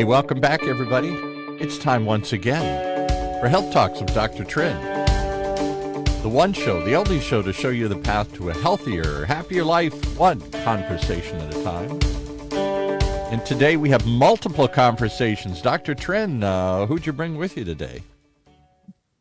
Hey, welcome back, everybody. It's time once again for Health Talks with Dr. Trinh. The one show, the only show to show you the path to a healthier, happier life, one conversation at a time. And today we have multiple conversations. Dr. Trinh, who'd you bring with you today?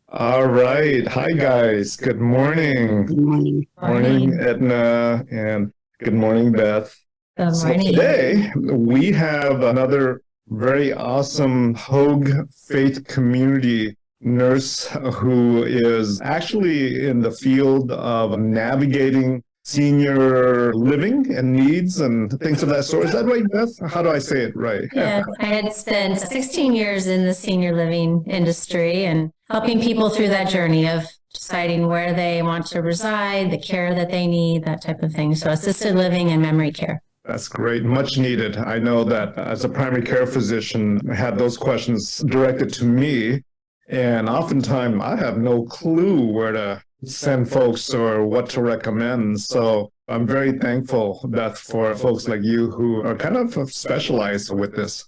All right. Hi, guys. Good morning. Good morning. Morning, Edna, and good morning, Beth. Good morning. So today we have another very awesome Hogue Faith Community nurse who is actually in the field of navigating senior living and needs and things of that sort. Is that right, Beth? How do I say it right? Yeah, I had spent 16 years in the senior living industry and helping people through that journey of deciding where they want to reside, the care that they need, that type of thing. So assisted living and memory care. That's great. Much needed. I know that as a primary care physician, I had those questions directed to me. And oftentimes I have no clue where to send folks or what to recommend. So I'm very thankful, Beth, for folks like you who are kind of specialized with this.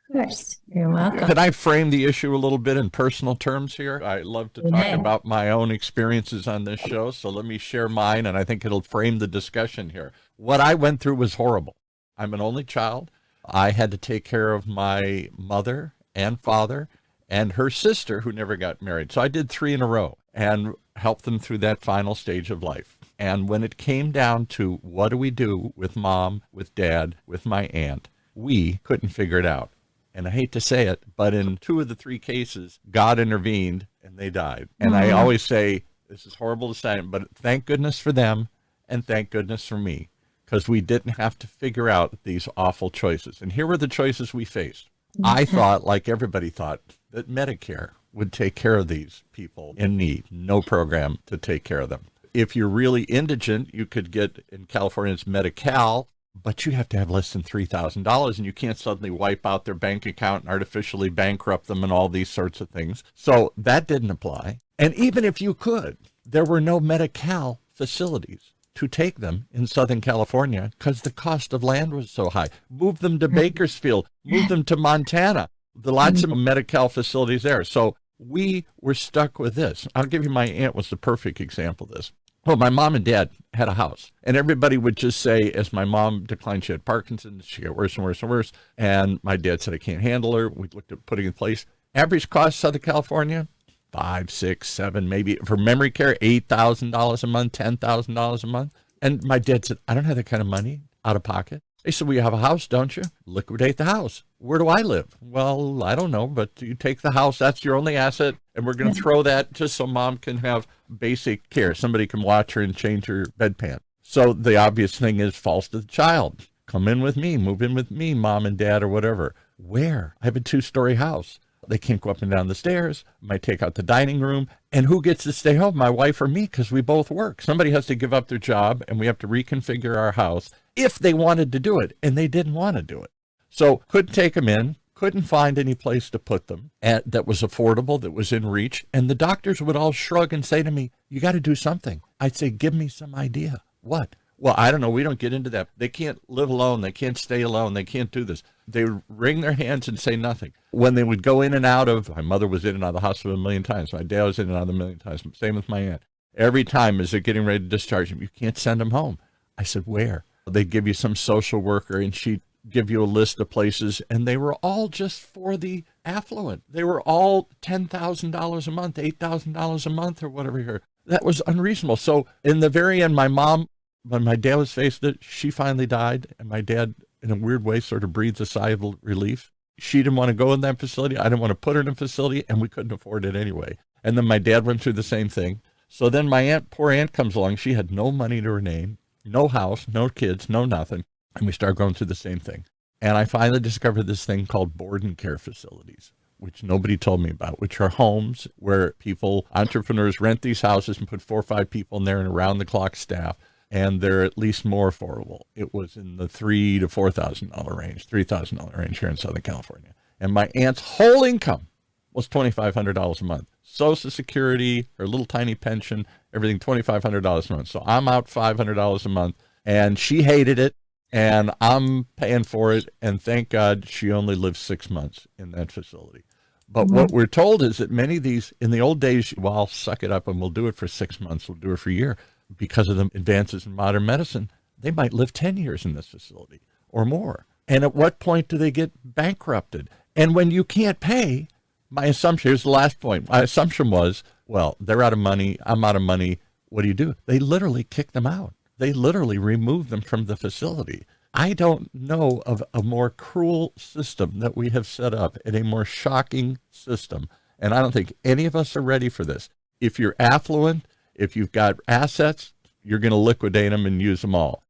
Of course. You're welcome. Could I frame the issue a little bit in personal terms here? I love to talk about my own experiences on this show, so let me share mine, and I think it'll frame the discussion here. What I went through was horrible. I'm an only child. I had to take care of my mother and father and her sister who never got married. So I did 3 in a row and helped them through that final stage of life. And when it came down to what do we do with mom, with dad, with my aunt, we couldn't figure it out. And I hate to say it, but in 2 of the 3 cases, God intervened and they died. And I always say, this is horrible to say, but thank goodness for them and thank goodness for me, because we didn't have to figure out these awful choices. And here were the choices we faced. I thought, like everybody thought, that Medicare would take care of these people in need, no program to take care of them. If you're really indigent, you could get, in California, it's Medi-Cal, but you have to have less than $3,000, and you can't suddenly wipe out their bank account and artificially bankrupt them and all these sorts of things. So that didn't apply. And even if you could, there were no Medi-Cal facilities to take them in Southern California because the cost of land was so high. Move them to Bakersfield, move them to Montana. There are lots of Medi-Cal facilities there. So we were stuck with this. I'll give you, my aunt was the perfect example of this. Well, my mom and dad had a house, and everybody would just say, as my mom declined, she had Parkinson's, she got worse and worse and worse, and my dad said, I can't handle her. We looked at putting in place. Average cost, Southern California, $5, $6, $7, maybe for memory care, $8,000 a month, $10,000 a month. And my dad said, I don't have that kind of money out of pocket. They said, well, you have a house, don't you? Liquidate the house. Where do I live? Well, I don't know, but you take the house. That's your only asset. And we're going to throw that just so mom can have basic care. Somebody can watch her and change her bedpan. So the obvious thing is falls to the child. Come in with me, move in with me, mom and dad or whatever. Where? I have a 2-story house. They can't go up and down the stairs. Might take out the dining room. And who gets to stay home, my wife or me, because we both work. Somebody has to give up their job, and we have to reconfigure our house if they wanted to do it, and they didn't want to do it. So couldn't take them in, couldn't find any place to put them that was affordable, that was in reach. And the doctors would all shrug and say to me, you got to do something. I'd say, give me some idea. What? Well, I don't know. We don't get into that. They can't live alone. They can't stay alone. They can't do this. They wring their hands and say nothing. When they would go in and out of, my mother was in and out of the hospital 1 million times. My dad was in and out of 1 million times. Same with my aunt. Every time as they're getting ready to discharge them, you can't send them home. I said, where? They'd give you some social worker, and she'd give you a list of places, and they were all just for the affluent. They were all $10,000 a month, $8,000 a month or whatever here. That was unreasonable. So in the very end, my mom, when my dad was faced with it, she finally died, and my dad, in a weird way, sort of breathed a sigh of relief. She didn't want to go in that facility. I didn't want to put her in a facility, and we couldn't afford it anyway. And then my dad went through the same thing. So then my aunt, poor aunt, comes along. She had no money to her name, no house, no kids, no nothing. And we started going through the same thing. And I finally discovered this thing called board and care facilities, which nobody told me about, which are homes where people, entrepreneurs, rent these houses and put 4 or 5 people in there and around-the-clock staff. And they're at least more affordable. It was in the $3,000 to $4,000 range, $3,000 range here in Southern California. And my aunt's whole income was $2,500 a month. Social Security, her little tiny pension, everything $2,500 a month. So I'm out $500 a month. And she hated it. And I'm paying for it. And thank God she only lived 6 months in that facility. But what we're told is that many of these, in the old days, well, I'll suck it up and we'll do it for 6 months, we'll do it for a year. Because of the advances in modern medicine, they might live 10 years in this facility or more. And at what point do they get bankrupted? And when you can't pay, my assumption, here's the last point. My assumption was, well, they're out of money, I'm out of money. What do? They literally kick them out. They literally remove them from the facility. I don't know of a more cruel system that we have set up and a more shocking system. And I don't think any of us are ready for this. If you're affluent, if you've got assets, you're going to liquidate them and use them all.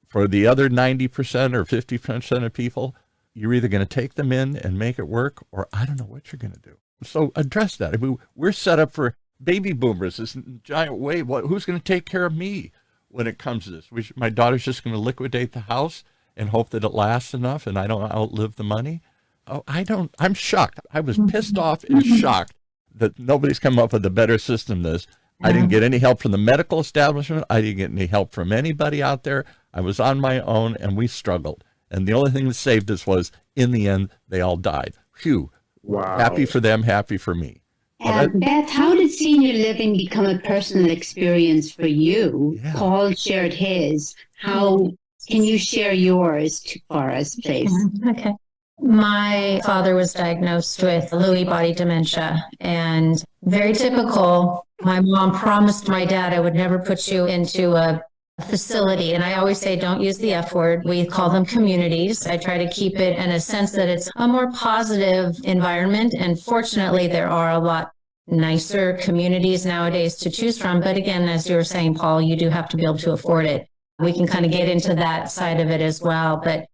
For the other 90% or 50% of people, you're either going to take them in and make it work, or I don't know what you're going to do. So address that. I mean, we're set up for baby boomers, this giant wave. Who's going to take care of me when it comes to this? My daughter's just going to liquidate the house and hope that it lasts enough and I don't outlive the money. Oh, I'm shocked. I was pissed off and shocked that nobody's come up with a better system than this. I didn't get any help from the medical establishment. I didn't get any help from anybody out there. I was on my own and we struggled. And the only thing that saved us was, in the end, they all died. Phew. Wow. Happy for them, happy for me. Beth, how did senior living become a personal experience for you? Yeah. Paul shared his. How can you share yours for us, please? Okay. My father was diagnosed with Lewy body dementia, and very typical. My mom promised my dad, I would never put you into a facility. And I always say, don't use the F word. We call them communities. I try to keep it in a sense that it's a more positive environment. And fortunately, there are a lot nicer communities nowadays to choose from. But again, as you were saying, Paul, you do have to be able to afford it. We can kind of get into that side of it as well. But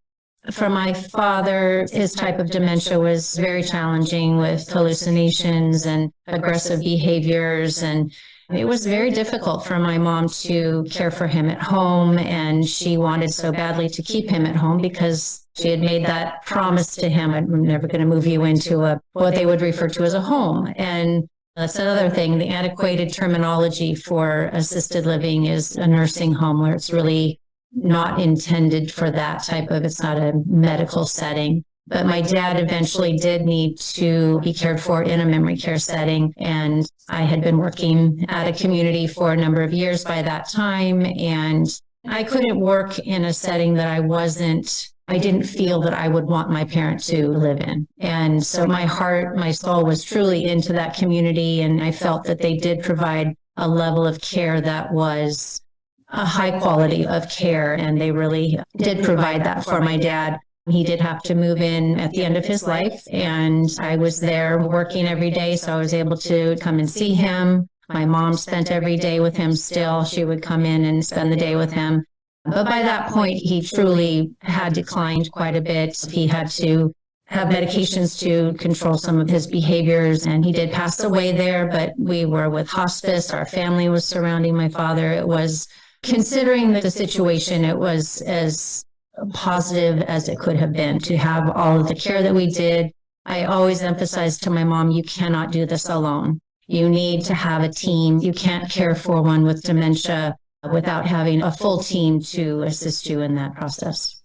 for my father, his type of dementia was very challenging with hallucinations and aggressive behaviors. And it was very difficult for my mom to care for him at home. And she wanted so badly to keep him at home because she had made that promise to him. I'm never going to move you into what they would refer to as a home. And that's another thing. The antiquated terminology for assisted living is a nursing home, where it's really not intended for that type of, it's not a medical setting. But my dad eventually did need to be cared for in a memory care setting. And I had been working at a community for a number of years by that time. And I couldn't work in a setting that I didn't feel that I would want my parent to live in. And so my heart, my soul was truly into that community. And I felt that they did provide a level of care that was a high quality of care. And they really did provide that for my dad. He did have to move in at the end of his life, and I was there working every day, so I was able to come and see him. My mom spent every day with him still. She would come in and spend the day with him. But by that point, he truly had declined quite a bit. He had to have medications to control some of his behaviors, and he did pass away there, but we were with hospice. Our family was surrounding my father. It was, considering the situation, it was as positive as it could have been to have all of the care that we did. I always emphasized to my mom, you cannot do this alone. You need to have a team. You can't care for one with dementia without having a full team to assist you in that process.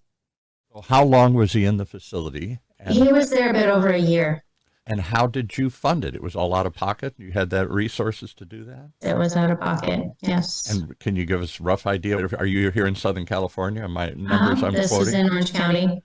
Well, how long was he in the facility? He was there a bit over a year. And how did you fund it? It was all out of pocket? You had that resources to do that? It was out of pocket, yes. And can you give us a rough idea? Are you here in Southern California? My numbers I'm this quoting? This is in Orange County.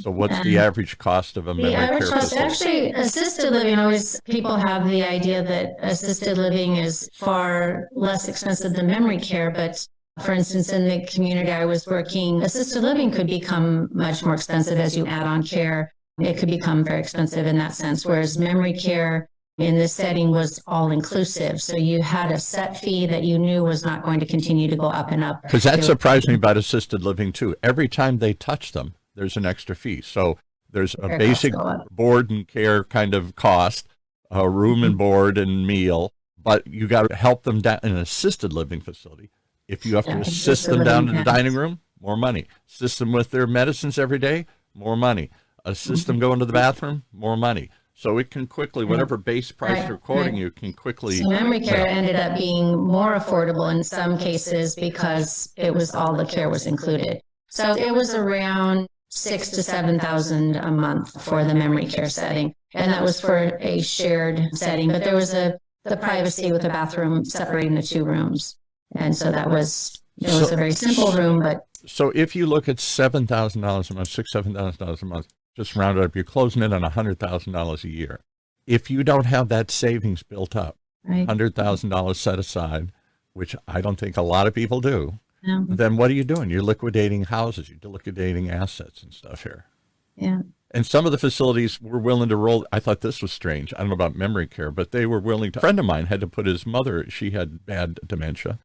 So what's the average cost of a memory care facility? Actually, assisted living, people have the idea that assisted living is far less expensive than memory care. But for instance, in the community I was working, assisted living could become much more expensive as you add on care. It could become very expensive in that sense, whereas memory care in this setting was all inclusive. So you had a set fee that you knew was not going to continue to go up and up. Because that surprised me about assisted living too. Every time they touch them, there's an extra fee. So there's a basic board and care kind of cost, room and board and meal, but you got to help them down in an assisted living facility. If you have to assist them down to the dining room, more money. Assist them with their medicines every day, more money. Assist them going to the bathroom, more money. So it can quickly, whatever base price they're quoting you, can quickly. So memory care ended up being more affordable in some cases because it was all the care was included. So it was around 6,000 to 7,000 a month for the memory care setting. And that was for a shared setting, but there was the privacy with a bathroom separating the two rooms. And so it was a very simple room, but. So if you look at $7,000 a month, $7,000 a month, just round it up, you're closing in on $100,000 a year. If you don't have that savings built up, Right. $100,000 set aside, which I don't think a lot of people do, Yeah. then what are you doing? You're liquidating houses, you're liquidating assets and stuff here. Yeah. And some of the facilities were willing to roll. I thought this was strange. I don't know about memory care, but they were willing to. A friend of mine had to put his mother, she had bad dementia,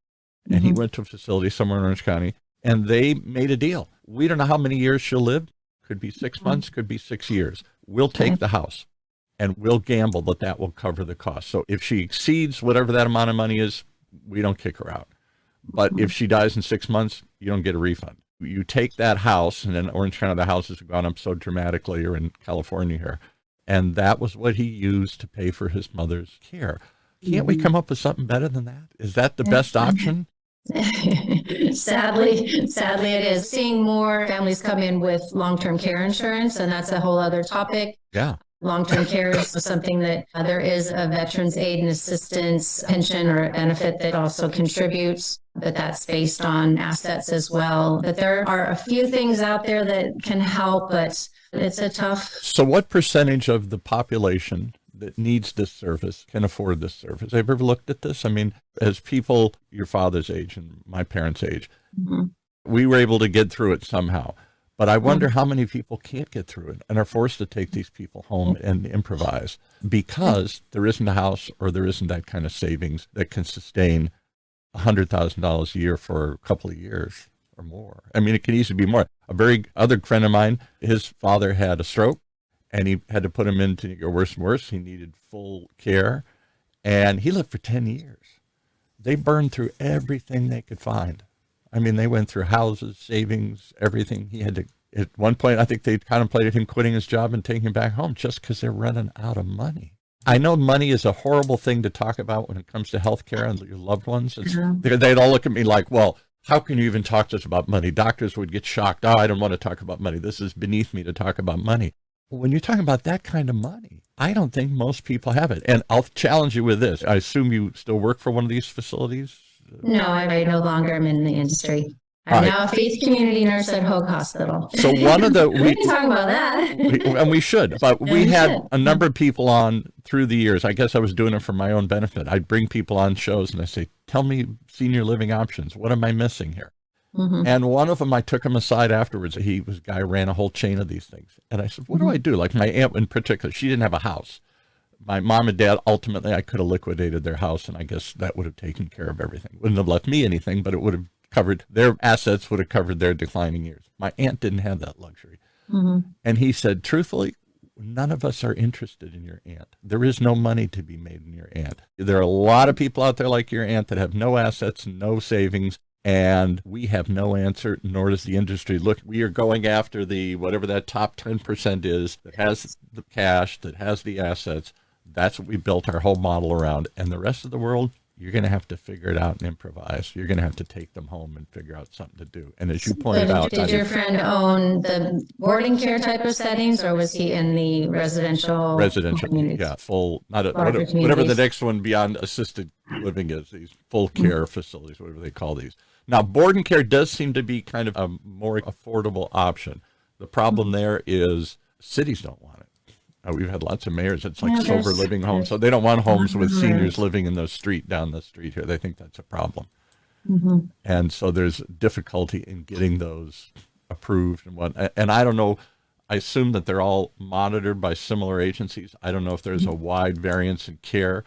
and he went to a facility somewhere in Orange County, and they made a deal. We don't know how many years she'll live. Could be 6 months, could be 6 years. We'll take the house, and we'll gamble that will cover the cost. So if she exceeds whatever that amount of money is, we don't kick her out. But if she dies in 6 months, you don't get a refund. You take that house, and in Orange County, the houses have gone up so dramatically, or in California here, and that was what he used to pay for his mother's care. Can't we come up with something better than that? Is that the best option? Sadly it is. Seeing more families come in with long-term care insurance, and that's a whole other topic. Yeah. Long-term care is something that there is a Veterans Aid and Assistance pension or benefit that also contributes, but that's based on assets as well. But there are a few things out there that can help, but it's a tough. So what percentage of the population that needs this service can afford this service? Have you ever looked at this? I mean, as people your father's age and my parents' age, we were able to get through it somehow. But I wonder how many people can't get through it and are forced to take these people home and improvise because there isn't a house or there isn't that kind of savings that can sustain $100,000 a year for a couple of years or more. I mean, it can easily be more. A very other friend of mine, his father had a stroke and he had to put him into get worse and worse. He needed full care and he lived for 10 years. They burned through everything they could find. I mean, they went through houses, savings, everything. He had to, at one point, I think they contemplated him quitting his job and taking him back home just because they're running out of money. I know money is a horrible thing to talk about when it comes to healthcare and your loved ones. They'd all look at me like, well, how can you even talk to us about money? Doctors would get shocked. Oh, I don't want to talk about money. This is beneath me to talk about money. When you're talking about that kind of money, I don't think most people have it. And I'll challenge you with this. I assume you still work for one of these facilities? No, I no longer am in the industry. I'm now a faith community nurse at Hoag Hospital. So one of the we can talk about that, and we should. But we had a number of people on through the years. I guess I was doing it for my own benefit. I'd bring people on shows and I say, "Tell me senior living options. What am I missing here?" And one of them, I took him aside afterwards. He was a guy who ran a whole chain of these things, and I said, "What do I do?" Like my aunt in particular, she didn't have a house. My mom and dad, ultimately, I could have liquidated their house, and I guess that would have taken care of everything. Wouldn't have left me anything, but it would have covered their assets, would have covered their declining years. My aunt didn't have that luxury. And he said, truthfully, none of us are interested in your aunt. There is no money to be made in your aunt. There are a lot of people out there like your aunt that have no assets, no savings, and we have no answer, nor does the industry. Look, we are going after the, whatever that top 10% is, that has the cash, that has the assets. That's what we built our whole model around. And the rest of the world, you're going to have to figure it out and improvise. You're going to have to take them home and figure out something to do. And as you pointed out, did your friend own the boarding care type of settings, or was he in the residential communities? Yeah, full, Larger whatever the communities. next one beyond assisted living is, these full care facilities, whatever they call these. Now, boarding care does seem to be kind of a more affordable option. The problem there is cities don't want it. We've had lots of mayors. It's like sober living homes. So they don't want homes with seniors living in the street down the street here. They think that's a problem. And so there's difficulty in getting those approved and what. And I don't know. I assume that they're all monitored by similar agencies. I don't know if there's a wide variance in care.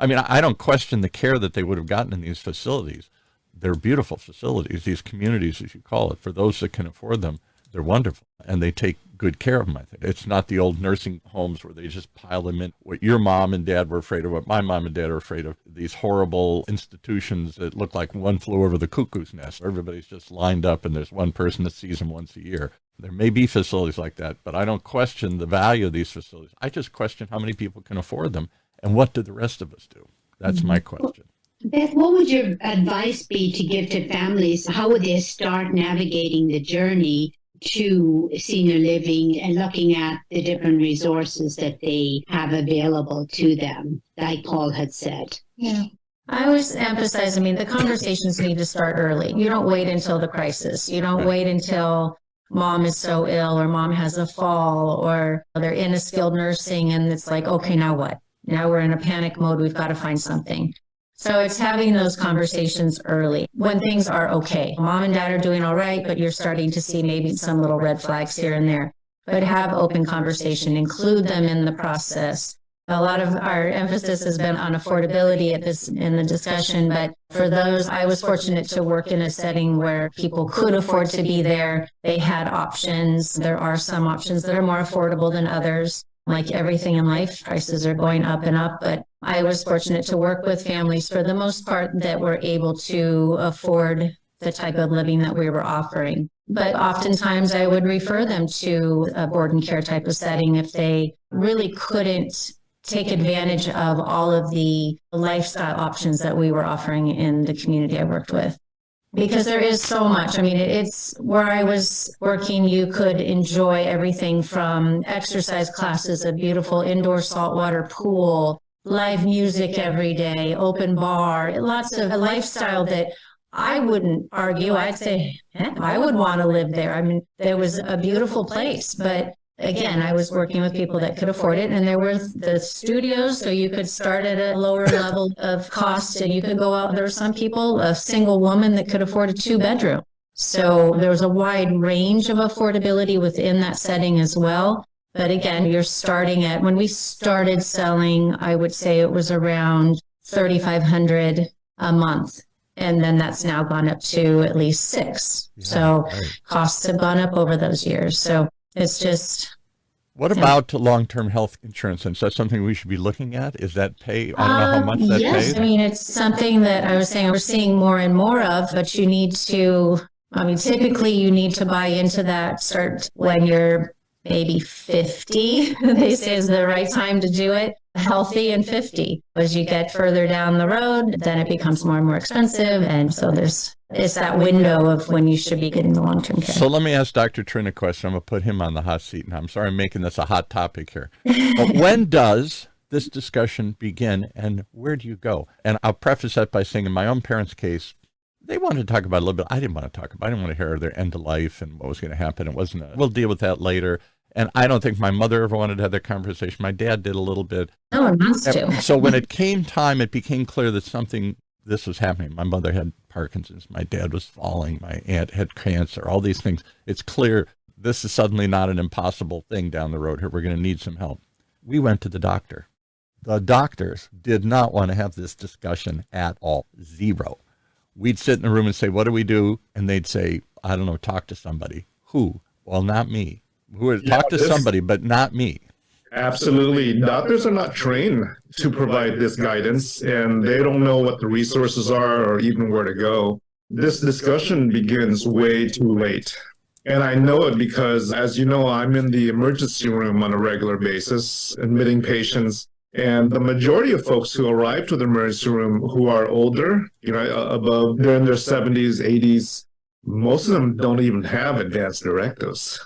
I mean, I don't question the care that they would have gotten in these facilities. They're beautiful facilities, these communities, as you call it. For those that can afford them, they're wonderful, and they take good care of them, I think. It's not the old nursing homes where they just pile them in. What your mom and dad were afraid of, what my mom and dad are afraid of, these horrible institutions that look like one flew over the cuckoo's nest. Everybody's just lined up, and there's one person that sees them once a year. There may be facilities like that, but I don't question the value of these facilities. I just question how many people can afford them, and what do the rest of us do? That's my question. Beth, what would your advice be to give to families? How would they start navigating the journey to senior living and looking at the different resources that they have available to them, like Paul had said? Yeah. I always emphasize, the conversations need to start early. You don't wait until the crisis. You don't wait until mom is so ill or mom has a fall or they're in a skilled nursing and it's like, okay, now what? Now we're in a panic mode. We've got to find something. So it's having those conversations early when things are okay. Mom and dad are doing all right, but you're starting to see maybe some little red flags here and there. But have open conversation, include them in the process. A lot of our emphasis has been on affordability in the discussion, but for those, I was fortunate to work in a setting where people could afford to be there. They had options. There are some options that are more affordable than others. Like everything in life, prices are going up and up, but I was fortunate to work with families for the most part that were able to afford the type of living that we were offering. But oftentimes I would refer them to a board and care type of setting if they really couldn't take advantage of all of the lifestyle options that we were offering in the community I worked with. Because there is so much. It's where I was working, you could enjoy everything from exercise classes, a beautiful indoor saltwater pool, live music every day, open bar, lots of a lifestyle that I wouldn't argue. I'd say, I would want to live there. There was a beautiful place, but again, I was working with people that could afford it, and there were the studios, so you could start at a lower level of cost, and you could go out. There were some people, a single woman that could afford a 2-bedroom. So there was a wide range of affordability within that setting as well. But again, you're starting at, when we started selling, I would say it was around $3,500 a month. And then that's now gone up to at least $6,000. Yeah, so right. Costs have gone up over those years. So it's just. What about long-term health insurance? And is that something we should be looking at? Is that pay? I don't know how much that yes. pays. It's something that I was saying we're seeing more and more of, but you need to, typically you need to buy into that, start when you're maybe 50, they say is the right time to do it. Healthy and 50. As you get further down the road, then it becomes more and more expensive. And so it's that window of when you should be getting the long-term care. So let me ask Dr. Trinh a question. I'm going to put him on the hot seat. And I'm sorry I'm making this a hot topic here. But when does this discussion begin and where do you go? And I'll preface that by saying in my own parents' case, they wanted to talk about it a little bit. I didn't want to talk about it. I didn't want to hear their end of life and what was going to happen. It wasn't we'll deal with that later. And I don't think my mother ever wanted to have that conversation. My dad did a little bit. No one wants to. So when it came time, it became clear that this was happening. My mother had Parkinson's. My dad was falling. My aunt had cancer, all these things. It's clear this is suddenly not an impossible thing down the road here. We're going to need some help. We went to the doctor. The doctors did not want to have this discussion at all. Zero. We'd sit in the room and say, what do we do? And they'd say, I don't know, talk to somebody. Who? Well, not me. Who would talk to somebody, but not me. Absolutely. Doctors are not trained to provide this guidance, and they don't know what the resources are or even where to go. This discussion begins way too late. And I know it because, as you know, I'm in the emergency room on a regular basis, admitting patients. And the majority of folks who arrive to the emergency room who are older, above, they're in their 70s, 80s, most of them don't even have advanced directives.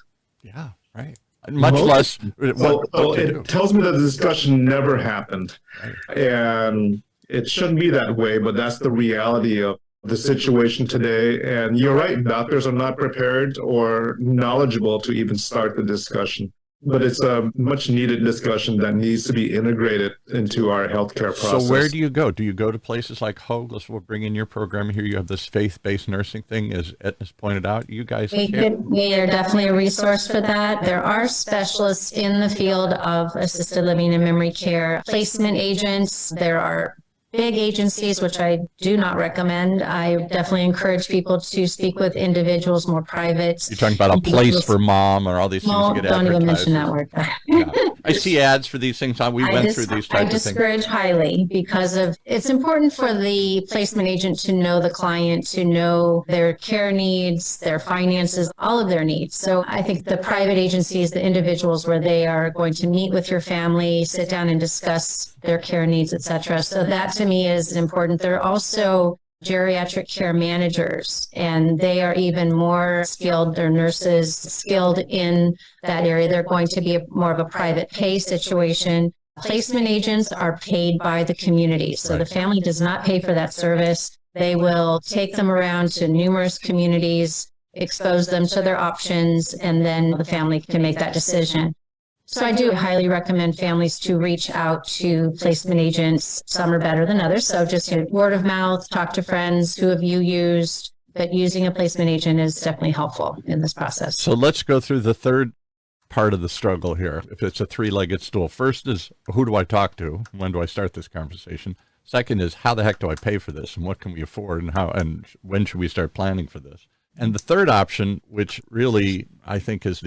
Yeah, right. Much less. It tells me that the discussion never happened. Right. And it shouldn't be that way, but that's the reality of the situation today. And you're right, doctors are not prepared or knowledgeable to even start the discussion. But it's a much needed discussion that needs to be integrated into our healthcare process. So where do you go? Do you go to places like Hogue? We'll bring in your program here. You have this faith-based nursing thing, as Ethnie's pointed out. You guys we are definitely a resource for that. There are specialists in the field of assisted living and memory care, placement agents. There are big agencies, which I do not recommend. I definitely encourage people to speak with individuals, more private. You're talking about a place for mom or all these things No, get don't advertised. even mention that word. Yeah. I see ads for these things. We went through these types of things. I discourage highly because it's important for the placement agent to know the client, to know their care needs, their finances, all of their needs. So I think the private agencies, the individuals where they are going to meet with your family, sit down and discuss their care needs, et cetera. So that to me is important. They're also geriatric care managers, and they are even more skilled. They're nurses skilled in that area. They're going to be more of a private pay situation. Placement agents are paid by the community. So the family does not pay for that service. They will take them around to numerous communities, expose them to their options, and then the family can make that decision. So I do highly recommend families to reach out to placement agents. Some are better than others. So just word of mouth, talk to friends. Who have you used? But using a placement agent is definitely helpful in this process. So let's go through the third part of the struggle here. If it's a three-legged stool, first is who do I talk to? When do I start this conversation? Second is how the heck do I pay for this? And what can we afford? And how, and when should we start planning for this? And the third option, which really I think is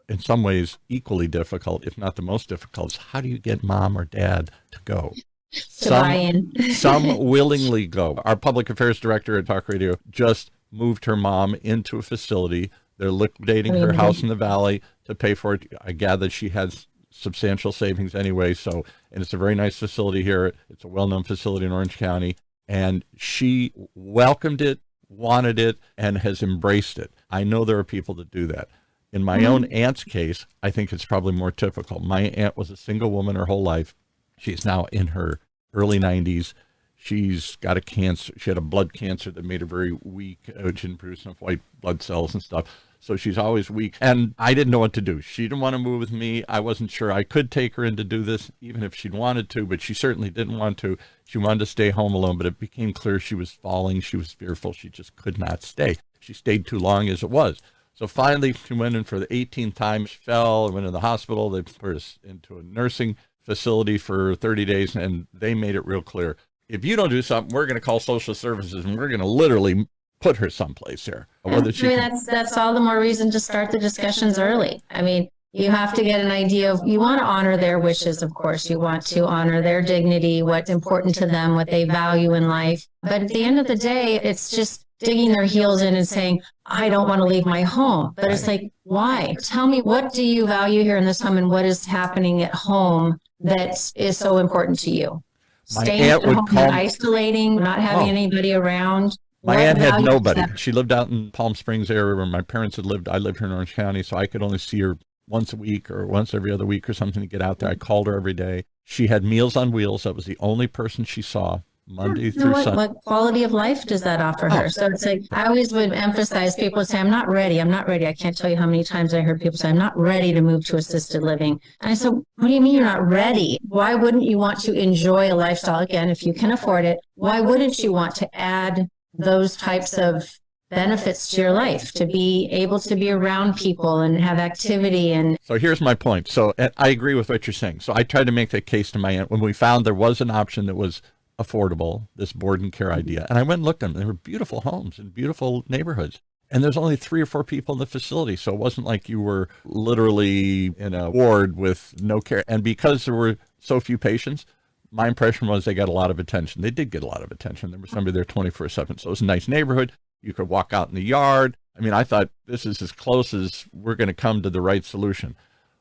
in some ways equally difficult, if not the most difficult, is how do you get mom or dad to go? Some willingly go. Our public affairs director at Talk Radio just moved her mom into a facility. They're liquidating her house in the valley to pay for it. I gather she has substantial savings anyway. So, and it's a very nice facility here. It's a well-known facility in Orange County. And she welcomed it, wanted it, and has embraced it. I know there are people that do that. In my own aunt's case, I think it's probably more typical. My aunt was a single woman her whole life. She's now in her early 90s. She's got a cancer. She had a blood cancer that made her very weak. She didn't produce enough white blood cells and stuff. So she's always weak. And I didn't know what to do. She didn't want to move with me. I wasn't sure I could take her in to do this, even if she'd wanted to, but she certainly didn't want to. She wanted to stay home alone, but it became clear she was falling. She was fearful. She just could not stay. She stayed too long as it was. So finally, she went in for the 18th time. She fell and went to the hospital. They put her into a nursing facility for 30 days, and they made it real clear. If you don't do something, we're going to call social services, and we're going to literally put her someplace here. That's all the more reason to start the discussions early. I mean, you have to get an idea of, you want to honor their wishes, of course. You want to honor their dignity, what's important to them, what they value in life. But at the end of the day, it's just digging their heels in and saying, I don't want to leave my home. But it's like, why? Tell me, what do you value here in this home, and what is happening at home that is so important to you? Staying at home, isolating, not having anybody around. My aunt had nobody. She lived out in Palm Springs area where my parents had lived. I lived here in Orange County, so I could only see her once a week or once every other week or something to get out there. I called her every day. She had Meals on Wheels. That was the only person she saw Monday through Sunday. What quality of life does that offer her? So it's like, I always would emphasize, people would say, I'm not ready. I can't tell you how many times I heard people say, I'm not ready to move to assisted living. And I said, what do you mean you're not ready? Why wouldn't you want to enjoy a lifestyle? Again, if you can afford it, why wouldn't you want to add those types of benefits to your life, to be able to be around people and have activity? And so here's my point. So I agree with what you're saying. So I tried to make that case to my aunt when we found there was an option that was affordable, this board and care idea. And I went and looked at them. They were beautiful homes in beautiful neighborhoods. And there's only 3 or 4 people in the facility. So it wasn't like you were literally in a ward with no care. And because there were so few patients, my impression was they got a lot of attention. They did get a lot of attention. There was somebody there 24/7. So it was a nice neighborhood. You could walk out in the yard. I mean, I thought this is as close as we're going to come to the right solution.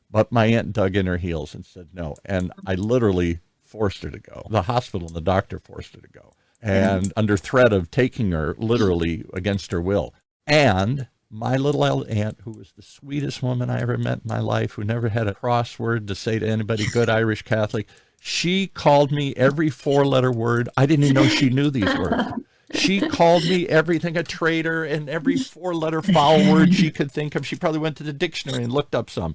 But my aunt dug in her heels and said no. And I literally forced her to go. The hospital and the doctor forced her to go. And under threat of taking her literally against her will. And my little aunt, who was the sweetest woman I ever met in my life, who never had a crossword to say to anybody, good Irish Catholic, she called me every 4-letter word. I didn't even know she knew these words. She called me everything, a traitor, and every 4-letter foul word she could think of. She probably went to the dictionary and looked up some.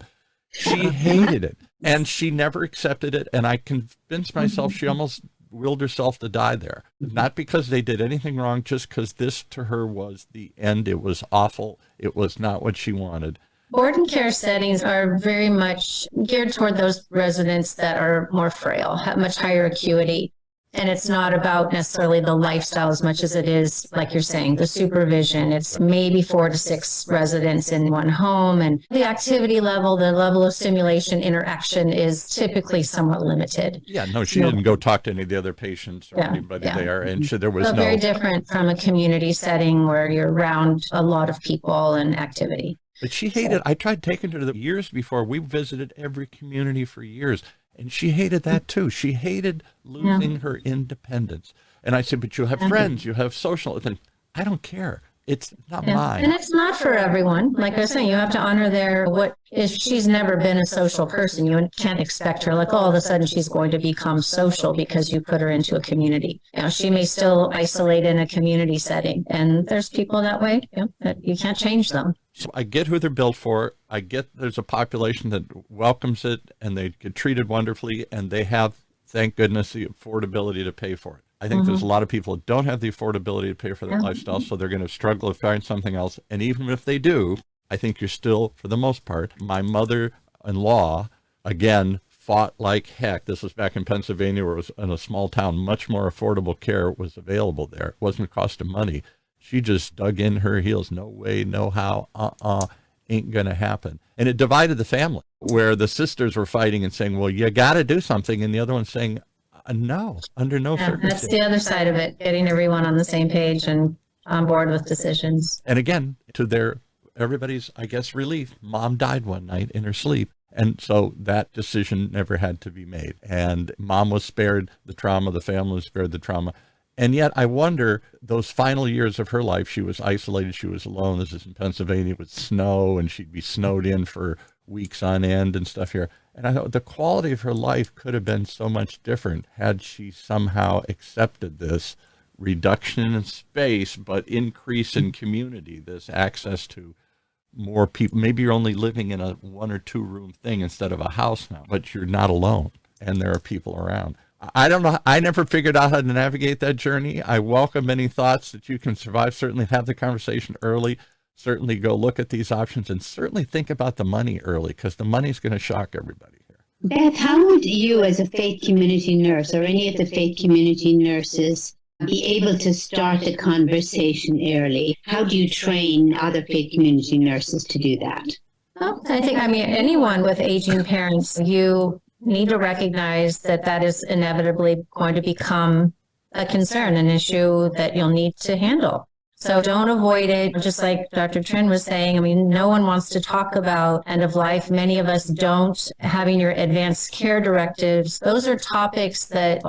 She hated it, and she never accepted it. And I convinced myself she almost willed herself to die there. Not because they did anything wrong, just because this to her was the end. It was awful. It was not what she wanted. Board and care settings are very much geared toward those residents that are more frail, have much higher acuity. And it's not about necessarily the lifestyle as much as it is, like you're saying, the supervision. It's maybe 4 to 6 residents in one home. And the activity level, the level of stimulation interaction is typically somewhat limited. Yeah, no, she didn't go talk to any of the other patients or anybody there. And there was so very different from a community setting where you're around a lot of people and activity. But she hated, I tried taking her to the years before. We visited every community for years. And she hated that too. She hated losing her independence. And I said, but you have friends, you have social. I don't care. It's not mine. And it's not for everyone. Like I was saying, you have to honor if she's never been a social person, you can't expect her like, all of a sudden she's going to become social because you put her into a community. She may still isolate in a community setting. And there's people that way, that you can't change them. So I get who they're built for. I get there's a population that welcomes it and they get treated wonderfully and they have, thank goodness, the affordability to pay for it. I think there's a lot of people that don't have the affordability to pay for that lifestyle, so they're going to struggle to find something else. And even if they do, I think you're still, for the most part, my mother-in-law, again, fought like heck. This was back in Pennsylvania where it was in a small town, much more affordable care was available there. It wasn't a cost of money. She just dug in her heels. No way, no how, ain't going to happen. And it divided the family where the sisters were fighting and saying, well, you got to do something. And the other one saying, no, under no circumstances. That's the other side of it, getting everyone on the same page and on board with decisions. And again, to everybody's, I guess, relief, Mom died one night in her sleep. And so that decision never had to be made. And Mom was spared the trauma, the family was spared the trauma. And yet I wonder, those final years of her life, she was isolated, she was alone. This is in Pennsylvania with snow, and she'd be snowed in for weeks on end and stuff here. And I thought the quality of her life could have been so much different had she somehow accepted this reduction in space, but increase in community, this access to more people. Maybe you're only living in a 1 or 2 room thing instead of a house now, but you're not alone and there are people around. I don't know. I never figured out how to navigate that journey. I welcome any thoughts that you can survive. Certainly have the conversation early. Certainly go look at these options and certainly think about the money early because the money's going to shock everybody here. Beth, how would you as a faith community nurse or any of the faith community nurses be able to start a conversation early? How do you train other faith community nurses to do that? Well, anyone with aging parents, you need to recognize that is inevitably going to become a concern, an issue that you'll need to handle. So don't avoid it. Just like Dr. Trinh was saying, no one wants to talk about end of life. Many of us don't. Having your advanced care directives, those are topics that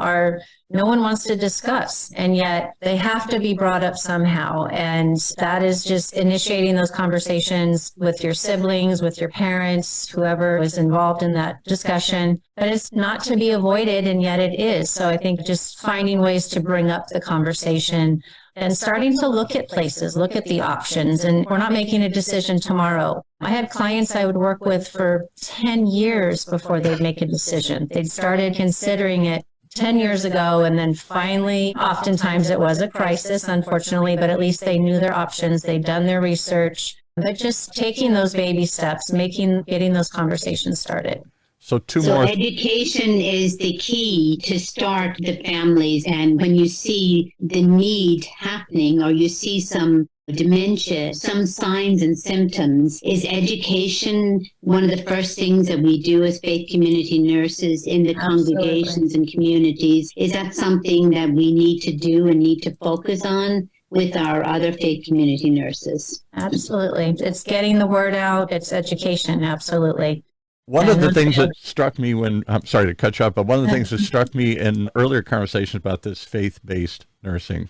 no one wants to discuss, and yet they have to be brought up somehow. And that is just initiating those conversations with your siblings, with your parents, whoever is involved in that discussion. But it's not to be avoided, and yet it is. So I think just finding ways to bring up the conversation and starting to look at places, look at the options. And we're not making a decision tomorrow. I had clients I would work with for 10 years before they'd make a decision. They'd started considering it 10 years ago, and then finally, oftentimes it was a crisis, unfortunately, but at least they knew their options. They'd done their research, but just taking those baby steps, getting those conversations started. So education is the key to start the families. And when you see the need happening or you see some dementia, some signs and symptoms, is education one of the first things that we do as faith community nurses in the congregations and communities? Is that something that we need to do and need to focus on with our other faith community nurses? Absolutely. It's getting the word out. It's education. Absolutely. One of the things that struck me I'm sorry to cut you off, but one of the things that struck me in earlier conversations about this faith-based nursing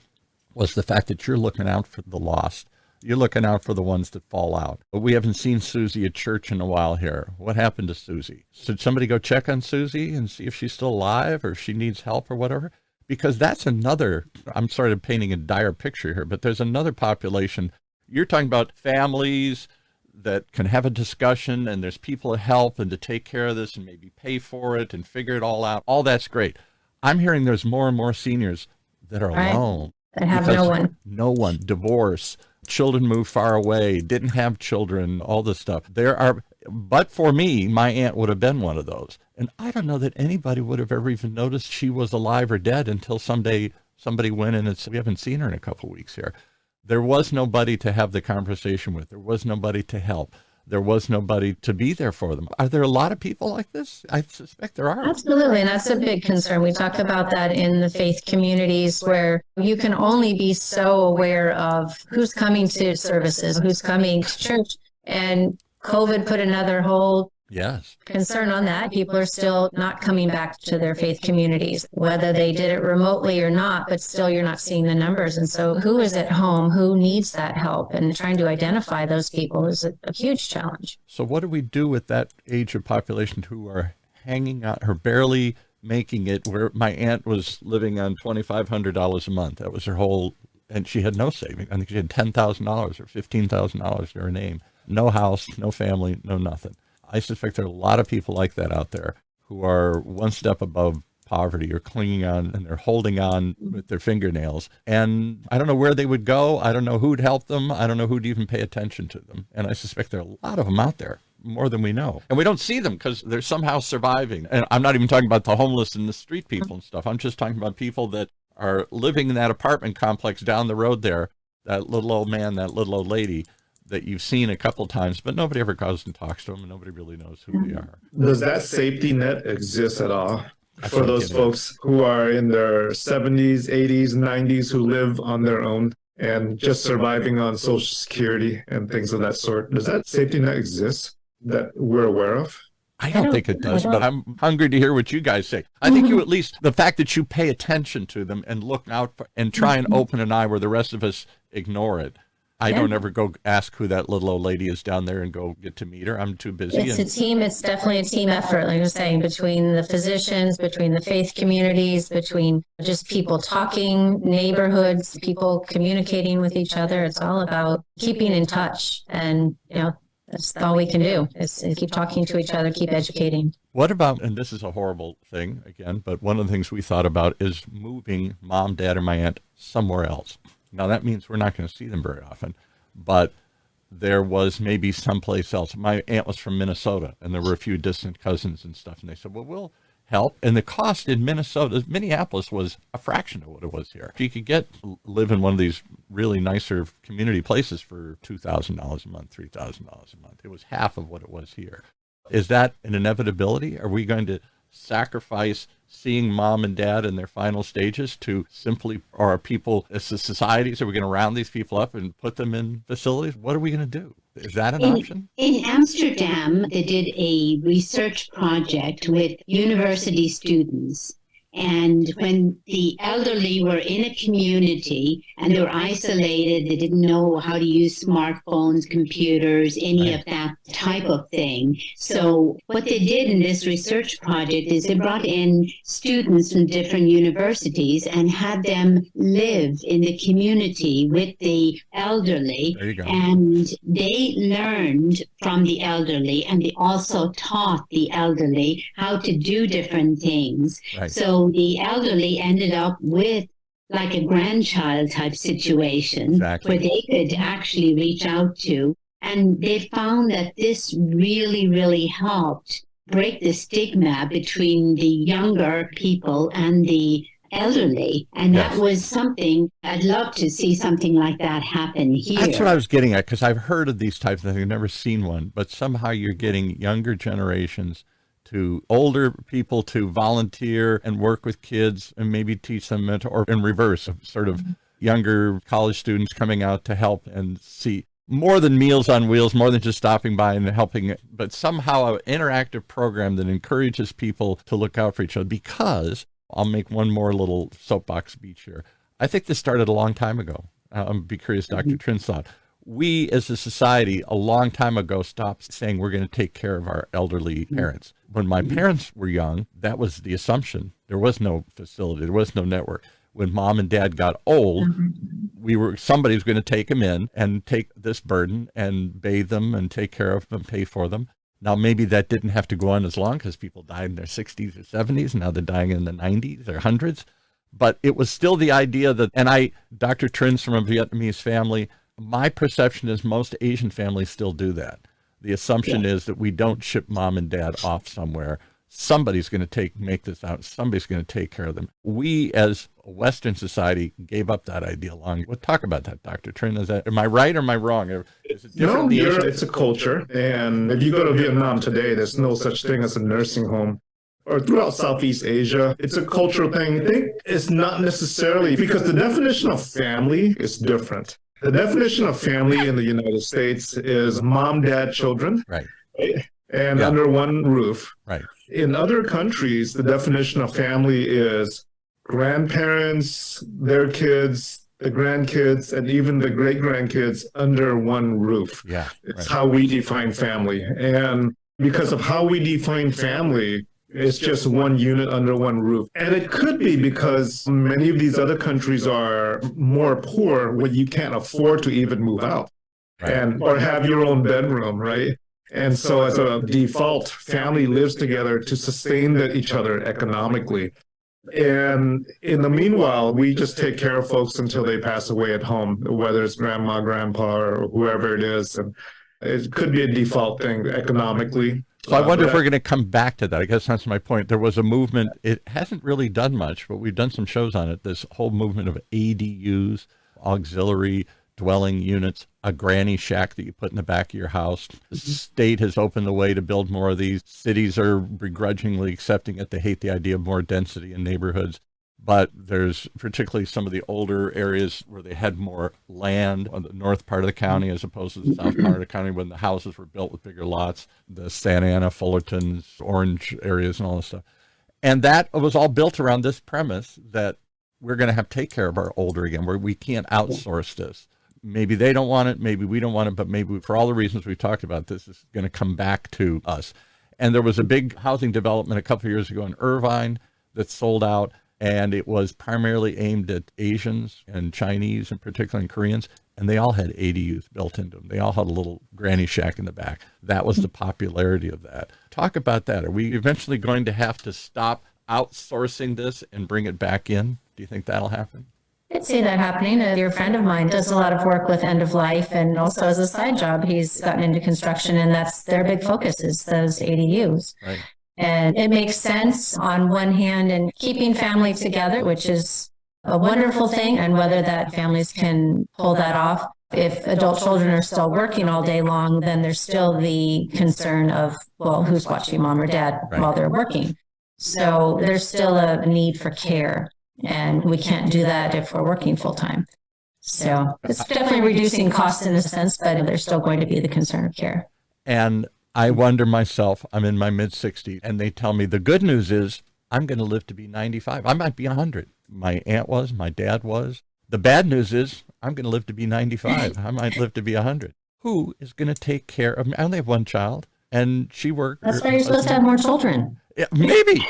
was the fact that you're looking out for the lost. You're looking out for the ones that fall out. But we haven't seen Susie at church in a while here. What happened to Susie? Should somebody go check on Susie and see if she's still alive or if she needs help or whatever? Because that's another, I'm sort of painting a dire picture here, but there's another population. You're talking about families that can have a discussion and there's people to help and to take care of this and maybe pay for it and figure it all out. All that's great. I'm hearing there's more and more seniors that are alone. That have no one. No one. Divorce. Children move far away. Didn't have children. All this stuff. There are But for me, my aunt would have been one of those. And I don't know that anybody would have ever even noticed she was alive or dead until someday somebody went in and said, we haven't seen her in a couple of weeks here. There was nobody to have the conversation with. There was nobody to help. There was nobody to be there for them. Are there a lot of people like this? I suspect there are. Absolutely. And that's a big concern. We talk about that in the faith communities where you can only be so aware of who's coming to services, who's coming to church. And COVID put another whole concern on that. People are still not coming back to their faith communities, whether they did it remotely or not, but still you're not seeing the numbers. And so who is at home? Who needs that help? And trying to identify those people is a huge challenge. So what do we do with that age of population who are hanging out or barely making it, where my aunt was living on $2,500 a month? That was her whole, and she had no savings. I think she had $10,000 or $15,000 to her name. No house, no family, no nothing. I suspect there are a lot of people like that out there who are one step above poverty or clinging on, and they're holding on with their fingernails. And I don't know where they would go. I don't know who'd help them. I don't know who'd even pay attention to them. And I suspect there are a lot of them out there, more than we know. And we don't see them because they're somehow surviving. And I'm not even talking about the homeless and the street people and stuff. I'm just talking about people that are living in that apartment complex down the road there, that little old man, that little old lady, that you've seen a couple of times, but nobody ever goes and talks to them, and nobody really knows who they are. Does that safety net exist at all for those folks who are in their 70s, 80s, 90s, who live on their own and just surviving on Social Security and things of that sort? Does that safety net exist that we're aware of? I don't think it does, but I'm hungry to hear what you guys say. I think you, at least the fact that you pay attention to them and look out for, and try and open an eye where the rest of us ignore it. I don't ever go ask who that little old lady is down there and go get to meet her. I'm too busy. It's a team. It's definitely a team effort, like I was saying, between the physicians, between the faith communities, between just people talking, neighborhoods, people communicating with each other. It's all about keeping in touch. And, that's all we can do is keep talking to each other, keep educating. What about, and this is a horrible thing again, but one of the things we thought about is moving mom, dad, or my aunt somewhere else. Now, that means we're not going to see them very often, but there was maybe someplace else. My aunt was from Minnesota, and there were a few distant cousins and stuff, and they said, well, we'll help. And the cost in Minneapolis was a fraction of what it was here. You could live in one of these really nicer community places for $2,000 a month, $3,000 a month. It was half of what it was here. Is that an inevitability? Are we going to sacrifice seeing mom and dad in their final stages to simply, or are people, as a society, so we're going to round these people up and put them in facilities? What are we going to do? Is that an option? In Amsterdam, they did a research project with university students. And when the elderly were in a community and they were isolated, they didn't know how to use smartphones, computers, any of that type of thing. So what they did in this research project is they brought in students from different universities and had them live in the community with the elderly. There you go. And they learned from the elderly, and they also taught the elderly how to do different things. Right. So the elderly ended up with like a grandchild type situation Exactly. where they could actually reach out to. And they found that this really, really helped break the stigma between the younger people and the elderly. And Yes. that was something I'd love to see something like that happen here. That's what I was getting at, because I've heard of these types of things. I've never seen one, but somehow you're getting younger generations to older people to volunteer and work with kids and maybe teach them, or in reverse, sort of younger college students coming out to help and see more than Meals on Wheels, more than just stopping by and helping, but somehow an interactive program that encourages people to look out for each other. Because I'll make one more little soapbox speech here. I think this started a long time ago. I'm be curious, Dr. Trin's thought. We as a society a long time ago stopped saying we're going to take care of our elderly parents. When my parents were young, that was the assumption. There was no facility. There was no network. When mom and dad got old, somebody was going to take them in and take this burden and bathe them and take care of them, pay for them. Now, maybe that didn't have to go on as long because people died in their 60s or 70s. Now they're dying in the 90s or 100s. But it was still the idea that, and Dr. Trin's from a Vietnamese family. My perception is most Asian families still do that. The assumption is that we don't ship mom and dad off somewhere. Somebody's going to make this out. Somebody's going to take care of them. We, as a Western society, gave up that idea long. We'll talk about that, Dr. Trinh. Am I right or am I wrong? Is it different? No, it's a culture. And if you go to Vietnam today, there's no such thing as a nursing home. Or throughout Southeast Asia, it's a cultural thing. I think it's not necessarily, because the definition of family is different. The definition of family in the United States is mom, dad, children. Right. And under one roof. Right. In other countries, the definition of family is grandparents, their kids, the grandkids, and even the great-grandkids under one roof. Yeah. It's how we define family. And because of how we define family, it's just one unit under one roof. And it could be because many of these other countries are more poor where you can't afford to even move out or have your own bedroom, right? And so as a default, family lives together to sustain each other economically. And in the meanwhile, we just take care of folks until they pass away at home, whether it's grandma, grandpa, or whoever it is. And it could be a default thing economically. So I wonder if we're going to come back to that. I guess that's my point. There was a movement. It hasn't really done much, but we've done some shows on it. This whole movement of ADUs, auxiliary dwelling units, a granny shack that you put in the back of your house. The state has opened the way to build more of these. Cities are begrudgingly accepting it. They hate the idea of more density in neighborhoods. But there's particularly some of the older areas where they had more land on the north part of the county as opposed to the south part of the county when the houses were built with bigger lots, the Santa Ana, Fullerton's, Orange areas and all this stuff. And that was all built around this premise that we're going to have to take care of our older again, where we can't outsource this. Maybe they don't want it, maybe we don't want it, but maybe for all the reasons we've talked about, this is going to come back to us. And there was a big housing development a couple of years ago in Irvine that sold out. And it was primarily aimed at Asians and Chinese and particularly Koreans. And they all had ADUs built into them. They all had a little granny shack in the back. That was the popularity of that. Talk about that. Are we eventually going to have to stop outsourcing this and bring it back in? Do you think that'll happen? I could see that happening. A dear friend of mine does a lot of work with end of life, and also as a side job, he's gotten into construction, and that's their big focus is those ADUs. Right. And it makes sense on one hand in keeping family together, which is a wonderful thing, and whether that families can pull that off. If adult children are still working all day long, then there's still the concern of, well, who's watching mom or dad while they're working? So there's still a need for care, and we can't do that if we're working full time. So it's definitely reducing costs in a sense, but there's still going to be the concern of care. And I wonder myself, I'm in my mid-60s, and they tell me the good news is I'm going to live to be 95. I might be 100. My aunt was, my dad was. The bad news is I'm going to live to be 95. I might live to be 100. Who is going to take care of me? I only have one child, and she worked. That's why you're supposed to have more children. Yeah, maybe.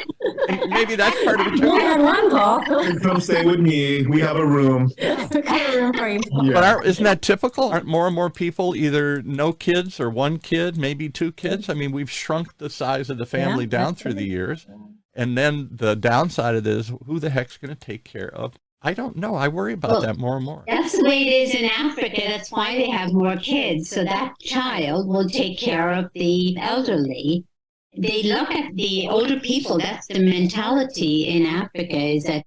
Maybe that's part of it, too. You had one, Paul. Come stay with me. We have a room. We got a room for you. Yeah. But isn't that typical? Aren't more and more people either no kids or one kid, maybe two kids? I mean, we've shrunk the size of the family down through the years. And then the downside of this, who the heck's going to take care of? I don't know. I worry about that more and more. That's the way it is in Africa. That's why they have more kids. So that child will take care of the elderly. They look at the older people. That's the mentality in Africa, is that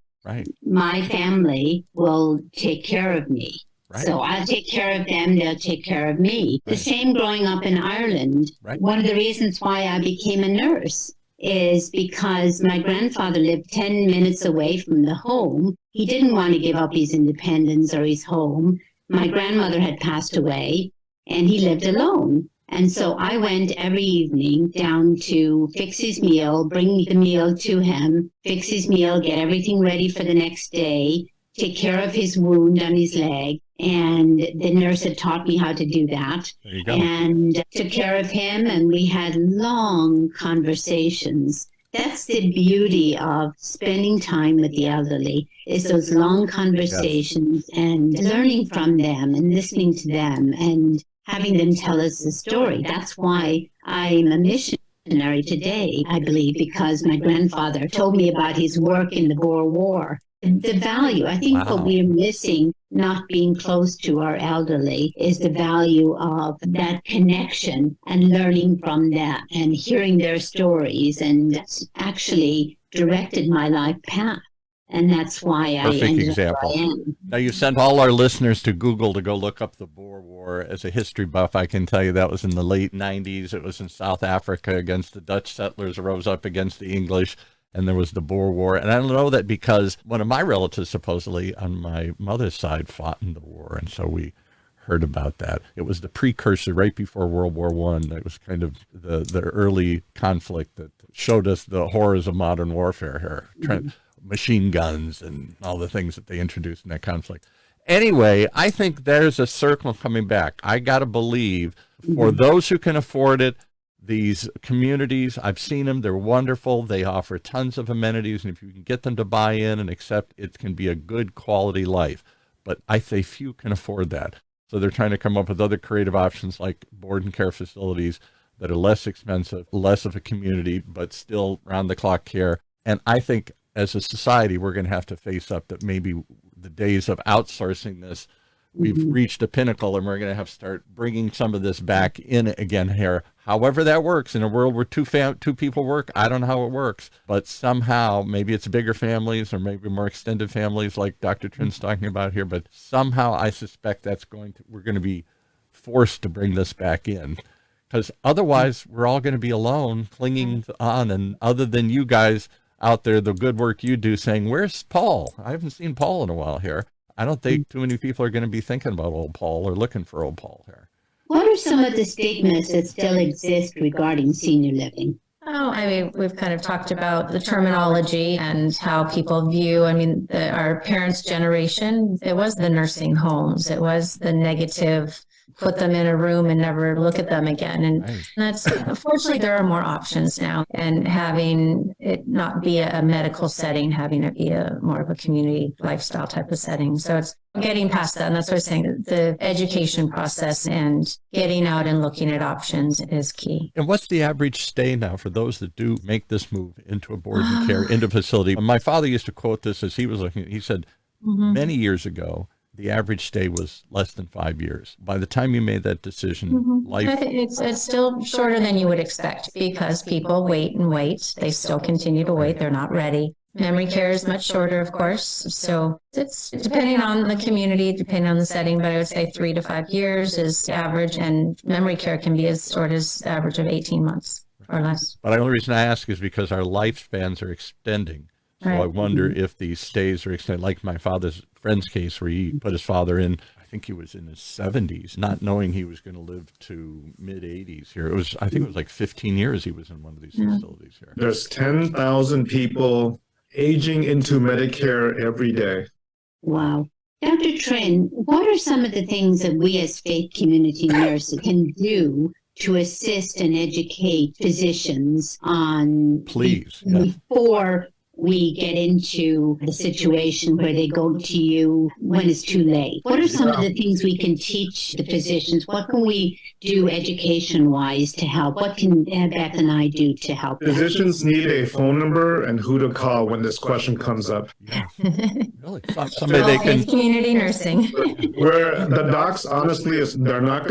my family will take care of me. Right. So I'll take care of them, they'll take care of me. Right. The same growing up in Ireland. Right. One of the reasons why I became a nurse is because my grandfather lived 10 minutes away from the home. He didn't want to give up his independence or his home. My grandmother had passed away, and he lived alone. And so I went every evening down to fix his meal, bring the meal to him, fix his meal, get everything ready for the next day, take care of his wound on his leg. And the nurse had taught me how to do that. There you go. And took care of him, and we had long conversations. That's the beauty of spending time with the elderly, is those long conversations and learning from them and listening to them and having them tell us the story. That's why I'm a missionary today, I believe, because my grandfather told me about his work in the Boer War. The value, I think Wow. what we're missing, not being close to our elderly, is the value of that connection and learning from that and hearing their stories. And that's actually directed my life path. And that's why I Perfect ended example. up where I am. Now, you sent all our listeners to Google to go look up the Boer War. As a history buff, I can tell you that was in the late 90s. It was in South Africa against the Dutch settlers rose up against the English, and there was the Boer War. And I know that because one of my relatives, supposedly on my mother's side, fought in the war, and so we heard about that. It was the precursor right before World War One. That was kind of the early conflict that showed us the horrors of modern warfare here. Machine guns and all the things that they introduced in that conflict. Anyway, I think there's a circle coming back. I got to believe for those who can afford it, these communities, I've seen them, they're wonderful. They offer tons of amenities, and if you can get them to buy in and accept, it can be a good quality life. But I say few can afford that. So they're trying to come up with other creative options like board and care facilities that are less expensive, less of a community, but still round-the-clock care. And I think as a society, we're going to have to face up that maybe the days of outsourcing this, we've reached a pinnacle, and we're going to have to start bringing some of this back in again here. However that works in a world where two people work, I don't know how it works, but somehow maybe it's bigger families or maybe more extended families like Dr. Trin's talking about here, but somehow I suspect we're going to be forced to bring this back in. Because otherwise, we're all going to be alone, clinging on, and other than you guys out there, the good work you do, saying, where's Paul? I haven't seen Paul in a while here. I don't think too many people are going to be thinking about old Paul or looking for old Paul here. What are some of the stigmas that still exist regarding senior living? Oh, I mean, we've kind of talked about the terminology and how people view, our parents' generation, it was the nursing homes. It was the negative, put them in a room and never look at them again. And that's, unfortunately, there are more options now. And having it not be a medical setting, having it be more of a community lifestyle type of setting. So it's getting past that. And that's what I'm saying. The education process and getting out and looking at options is key. And what's the average stay now for those that do make this move into a board and care, into a facility? My father used to quote this as he was looking, he said, many years ago, the average stay was less than 5 years. By the time you made that decision, life... I think it's still shorter than you would expect because people wait and wait. They still continue to wait. They're not ready. Memory care is much shorter, of course. So it's depending on the community, depending on the setting, but I would say 3 to 5 years is average, and memory care can be as short as average of 18 months or less. But the only reason I ask is because our lifespans are extending. So I wonder if these stays are extended, like my father's friend's case where he put his father in, I think he was in his 70s, not knowing he was going to live to mid-80s here. I think it was like 15 years he was in one of these facilities here. There's 10,000 people aging into Medicare every day. Wow. Dr. Trin, what are some of the things that we as faith community nurses can do to assist and educate physicians on before we get into the situation where they go to you when it's too late? What are some of the things we can teach the physicians? What can we do education-wise to help? What can Beth and I do to help them? Physicians need a phone number and who to call when this question comes up. Yeah. Really? Somebody they can... Community nursing. Where the docs, honestly, they're not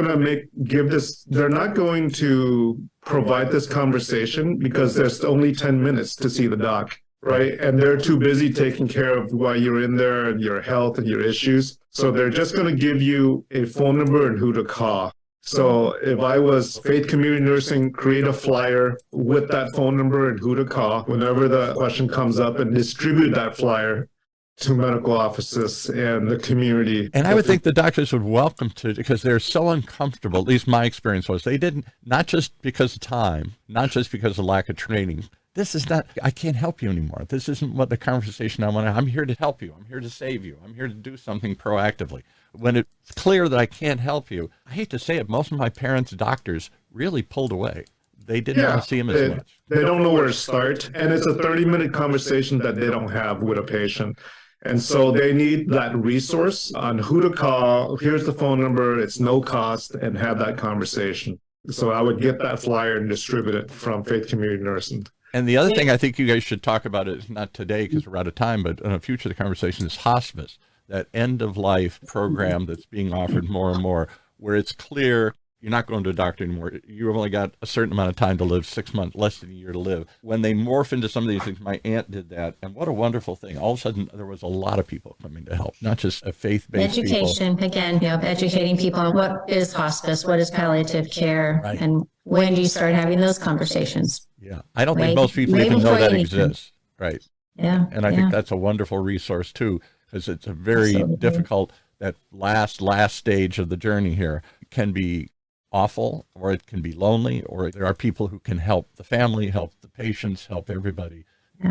going to provide this conversation because there's only 10 minutes to see the doc. Right. And they're too busy taking care of why you're in there and your health and your issues. So they're just going to give you a phone number and who to call. So if I was faith community nursing, create a flyer with that phone number and who to call whenever the question comes up and distribute that flyer to medical offices and the community. And I would think the doctors would welcome to, because they're so uncomfortable, at least my experience was, they didn't, not just because of time, not just because of lack of training. This is not, I can't help you anymore. This isn't what the conversation I want to, I'm here to help you. I'm here to save you. I'm here to do something proactively. When it's clear that I can't help you, I hate to say it, most of my parents' doctors really pulled away. They didn't want to see him as much. They don't know where to start. And it's a 30-minute conversation that they don't have with a patient. And so they need that resource on who to call. Here's the phone number. It's no cost, and have that conversation. So I would get that flyer and distribute it from Faith Community Nursing. And the other thing I think you guys should talk about is not today because we're out of time, but in a future conversation is hospice, that end of life program that's being offered more and more, where it's clear you're not going to a doctor anymore. You've only got a certain amount of time to live, 6 months, less than a year to live. When they morph into some of these things, my aunt did that. And what a wonderful thing. All of a sudden, there was a lot of people coming to help, not just a faith-based education, people. Again, educating people on what is hospice, what is palliative care, Right. and when do you start having those conversations? Yeah. I don't Right. think most people Way even know before that you exists. Right. Yeah. And I think that's a wonderful resource too, because it's a very Absolutely. difficult, that last stage of the journey here can be awful, or it can be lonely, or there are people who can help the family, help the patients, help everybody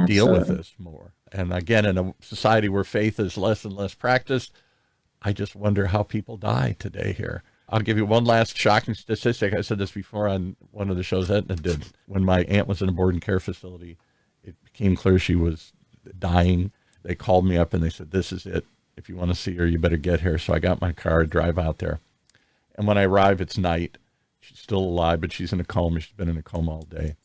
deal with this more. And again, in a society where faith is less and less practiced, I just wonder how people die today here. I'll give you one last shocking statistic. I said this before on one of the shows Ethnie did. When my aunt was in a board and care facility, it became clear she was dying. They called me up and they said, "This is it. If you want to see her, you better get here." So I got my car, drive out there. And when I arrive, it's night. She's still alive, but she's in a coma. She's been in a coma all day.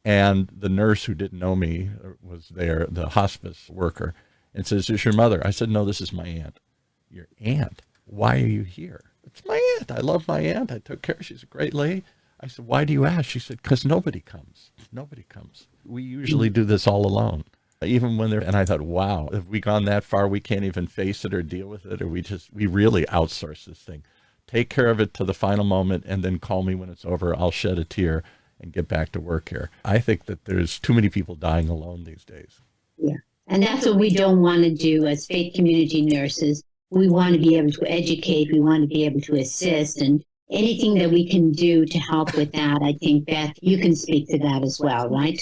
And the nurse who didn't know me was there, the hospice worker, and says, "Is this your mother?" I said, "No, this is my aunt." "Your aunt? Why are you here?" "It's my aunt. I love my aunt. I took care. She's a great lady." I said, "Why do you ask?" She said, "Because nobody comes. Nobody comes. We usually do this all alone." Even when they're, and I thought, wow, have we gone that far? We can't even face it or deal with it, or we really outsource this thing. Take care of it to the final moment and then call me when it's over. I'll shed a tear and get back to work here. I think that there's too many people dying alone these days. Yeah. And that's what we don't want to do as faith community nurses. We want to be able to educate. We want to be able to assist, and anything that we can do to help with that. I think, Beth, you can speak to that as well, right?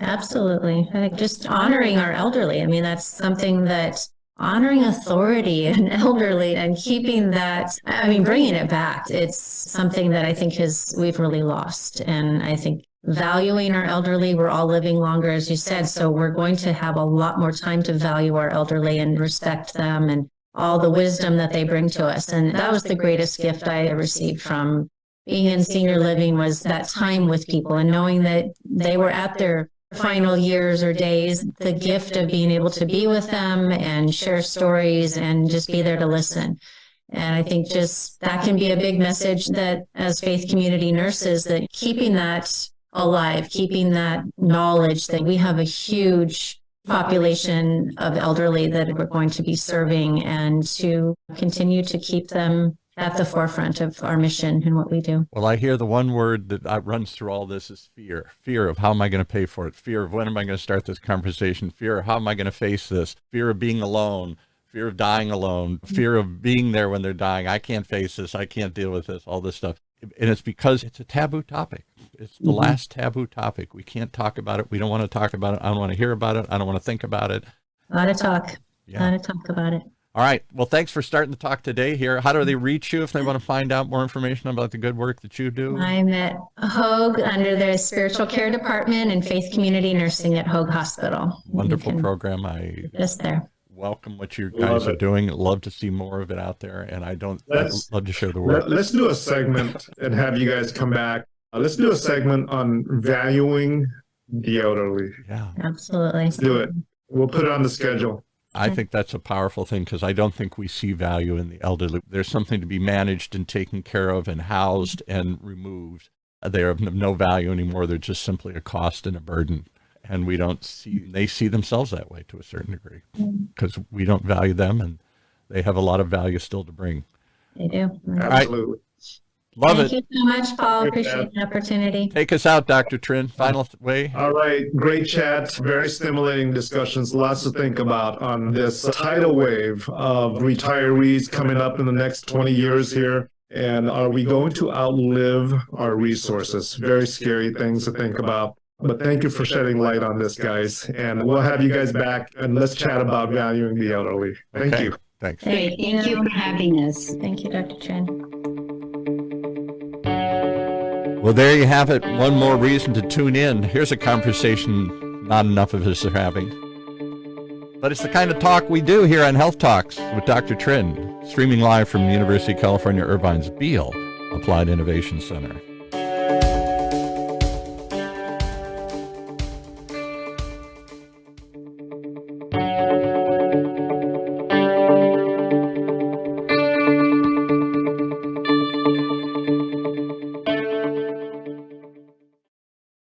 Absolutely. I think just honoring our elderly. I mean, that's something that honoring authority and elderly and keeping that, bringing it back. It's something that I think we've really lost. And I think valuing our elderly, we're all living longer, as you said. So we're going to have a lot more time to value our elderly and respect them and all the wisdom that they bring to us. And that was the greatest gift I received from being in senior living, was that time with people and knowing that they were at their final years or days, the gift of being able to be with them and share stories and just be there to listen. And I think just that can be a big message, that as faith community nurses, that keeping that alive, keeping that knowledge that we have a huge population of elderly that we're going to be serving, and to continue to keep them at the forefront of our mission and what we do. Well, I hear the one word that runs through all this is fear. Fear of how am I going to pay for it? Fear of when am I going to start this conversation? Fear of how am I going to face this? Fear of being alone. Fear of dying alone. Fear of being there when they're dying. I can't face this. I can't deal with this, all this stuff. And it's because it's a taboo topic. It's the last taboo topic. We can't talk about it. We don't want to talk about it. I don't want to hear about it. I don't want to think about it. A lot of talk. Yeah. A lot of talk about it. All right. Well, thanks for starting to talk today here. How do they reach you if they want to find out more information about the good work that you do? I'm at Hogue under their spiritual care department and faith community nursing at Hogue Hospital. Wonderful program. I just there. Welcome what you guys are doing. Love to see more of it out there. And I'd love to share the word. Let's do a segment and have you guys come back. Let's do a segment on valuing the elderly. Yeah, absolutely. Let's do it. We'll put it on the schedule. I think that's a powerful thing, because I don't think we see value in the elderly. There's something to be managed and taken care of and housed and removed. They are of no value anymore. They're just simply a cost and a burden. And they see themselves that way to a certain degree, because we don't value them, and they have a lot of value still to bring. They do. Absolutely. Right. Love Thank it. you so much, Paul. Appreciate the opportunity. Take us out, Dr. Trinh. Final way. All right. Great chat. Very stimulating discussions. Lots to think about on this tidal wave of retirees coming up in the next 20 years here. And are we going to outlive our resources? Very scary things to think about. But thank you for shedding light on this, guys. And we'll have you guys back, and let's chat about valuing the elderly. Thank you. Thanks. Great. Thank you for having us. Thank you, Dr. Trinh. Well, there you have it. One more reason to tune in. Here's a conversation not enough of us are having. But it's the kind of talk we do here on Health Talks with Dr. Trinh, streaming live from the University of California, Irvine's Beale Applied Innovation Center.